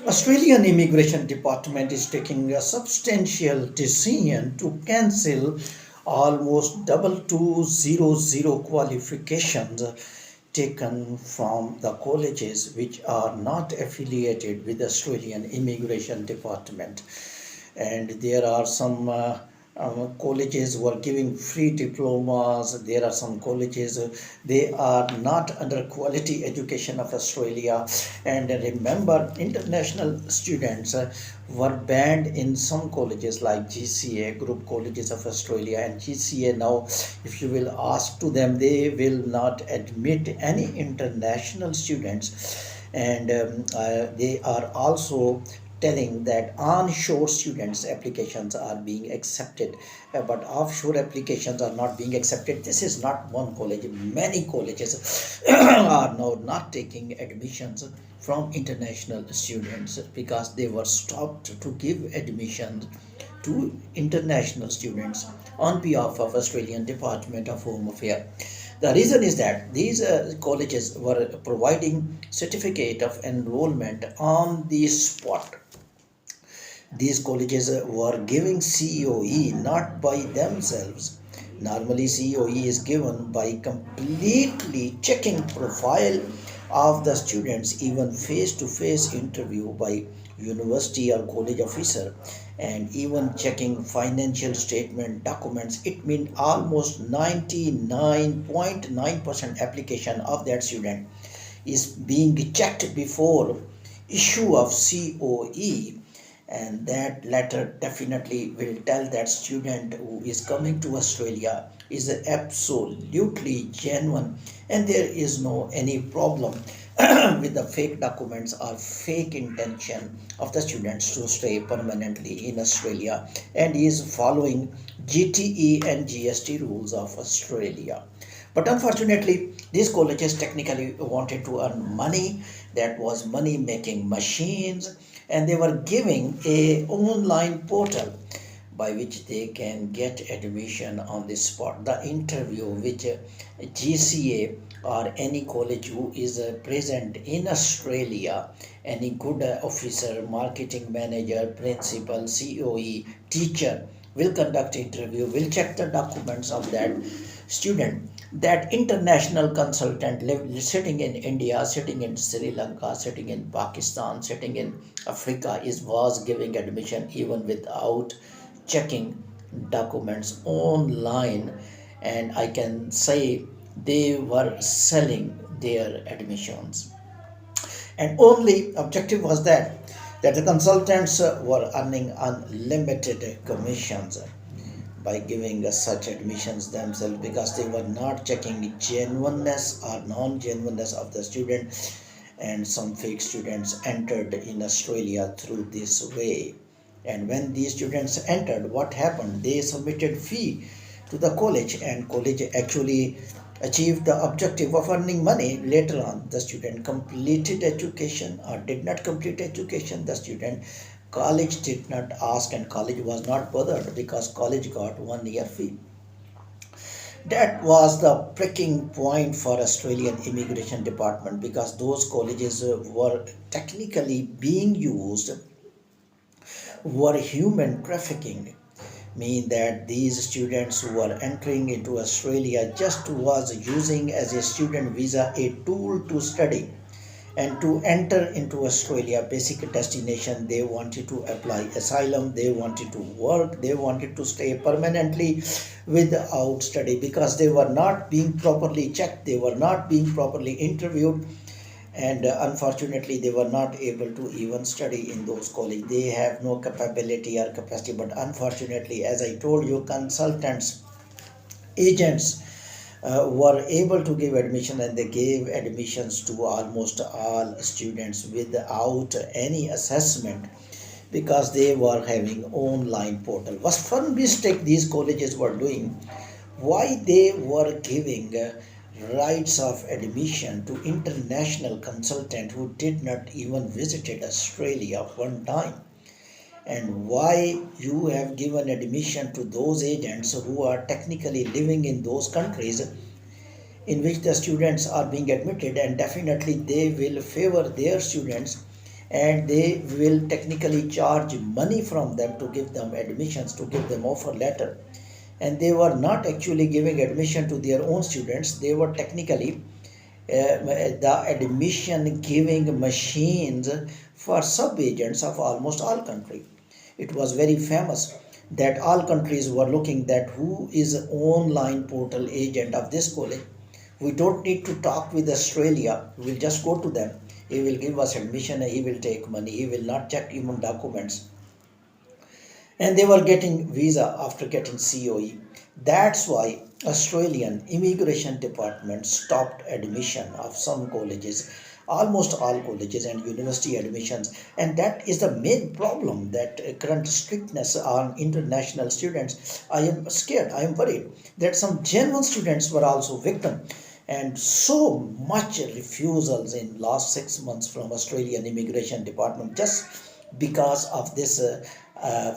Australian Immigration Department is taking a substantial decision to cancel almost 2200 qualifications taken from the colleges which are not affiliated with the Australian Immigration Department. And there are some colleges who are giving free diplomas. There are some colleges they are not under quality education of Australia. And remember, international students were banned in some colleges like GCA, Group Colleges of Australia, and GCA now, if you will ask to them, they will not admit any international students. And they are also telling that onshore students applications are being accepted, but offshore applications are not being accepted. This is not one college, many colleges are now not taking admissions from international students because they were stopped to give admissions to international students on behalf of Australian Department of Home Affairs. The reason is that these colleges were providing certificate of enrollment on the spot. These colleges were giving COE not by themselves. Normally, COE is given by completely checking profile of the students, even face-to-face interview by university or college officer, and even checking financial statement documents. It means almost 99.9% application of that student is being checked before issue of COE, and that letter definitely will tell that student who is coming to Australia is absolutely genuine, and there is no any problem with the fake documents or fake intention of the students to stay permanently in Australia and is following GTE and GST rules of Australia. But unfortunately, these colleges technically wanted to earn money. That was money making machines, and they were giving a online portal by which they can get admission on the spot. The interview which GCA or any college who is present in Australia, any good officer, marketing manager, principal, COE, teacher will conduct interview, will check the documents of that student. That international consultant sitting in India, sitting in Sri Lanka, sitting in Pakistan, sitting in Africa is was giving admission even without checking documents online, and I can say they were selling their admissions. And only objective was that the consultants were earning unlimited commissions by giving us such admissions themselves because they were not checking genuineness or non-genuineness of the student, and some fake students entered in Australia through this way. And when these students entered, what happened? They submitted fee to the college, and college actually achieved the objective of earning money. Later on, the student completed education or did not complete education. The student college did not ask, and college was not bothered because college got 1 year fee. That was the pricking point for Australian Immigration Department because those colleges were technically being used were human trafficking, mean that these students who are entering into Australia just was using as a student visa a tool to study and to enter into Australia basic destination. They wanted to apply asylum, they wanted to work, they wanted to stay permanently without study because they were not being properly checked, they were not being properly interviewed, and unfortunately they were not able to even study in those colleges. They have no capability or capacity, but unfortunately, as I told you, consultants, agents were able to give admission, and they gave admissions to almost all students without any assessment because they were having online portal. Was one mistake these colleges were doing, why they were giving rights of admission to international consultant who did not even visited Australia one time, and why you have given admission to those agents who are technically living in those countries in which the students are being admitted, and definitely they will favor their students, and they will technically charge money from them to give them admissions, to give them offer letter. And they were not actually giving admission to their own students, they were technically the admission giving machines for sub agents of almost all country. It was very famous that all countries were looking that who is online portal agent of this college. We don't need to talk with Australia, we'll just go to them. He will give us admission, he will take money, he will not check even documents. And they were getting visa after getting COE. That's why Australian immigration department stopped admission of some colleges, almost all colleges and university admissions. And that is the main problem, that current strictness on international students. I am scared, I am worried that some genuine students were also victim, and so much refusals in last 6 months from Australian immigration department just because of this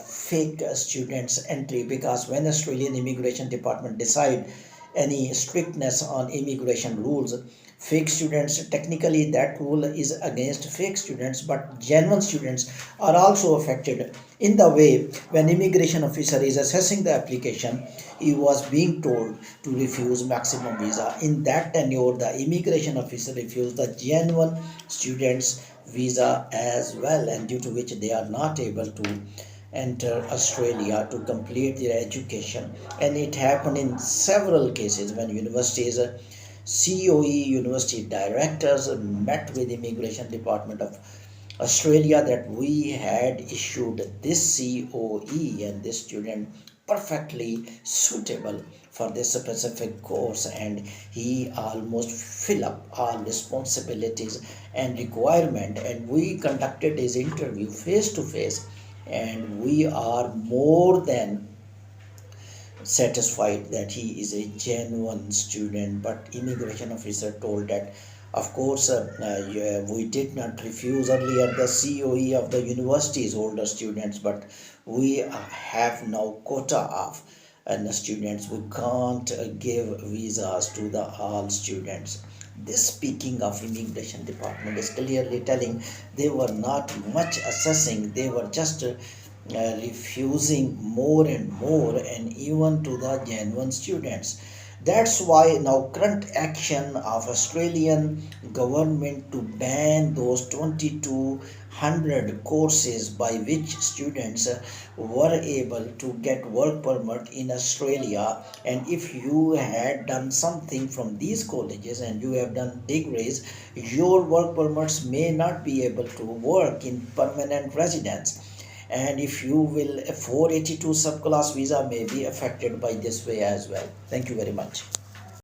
fake students entry. Because when Australian immigration department decide any strictness on immigration rules, fake students, technically that rule is against fake students, but genuine students are also affected. In the way, when immigration officer is assessing the application, he was being told to refuse maximum visa. In that tenure, the immigration officer refused the genuine students visa as well, and due to which they are not able to enter Australia to complete their education. And it happened in several cases when universities, COE university directors met with immigration department of Australia that we had issued this COE and this student perfectly suitable for this specific course, and he almost fill up all responsibilities and requirement, and we conducted his interview face to face, and we are more than satisfied that he is a genuine student. But immigration officer told that of course yeah, we did not refuse earlier the COE of the university's older students, but we have now quota of and the students, we can't give visas to the all students. This speaking of immigration department is clearly telling they were not much assessing, they were just refusing more and more, and even to the genuine students. That's why now current action of Australian government to ban those 2200 courses by which students were able to get work permit in Australia. And if you had done something from these colleges and you have done degrees, your work permits may not be able to work in permanent residence. And if you will, a 482 subclass visa may be affected by this way as well. Thank you very much.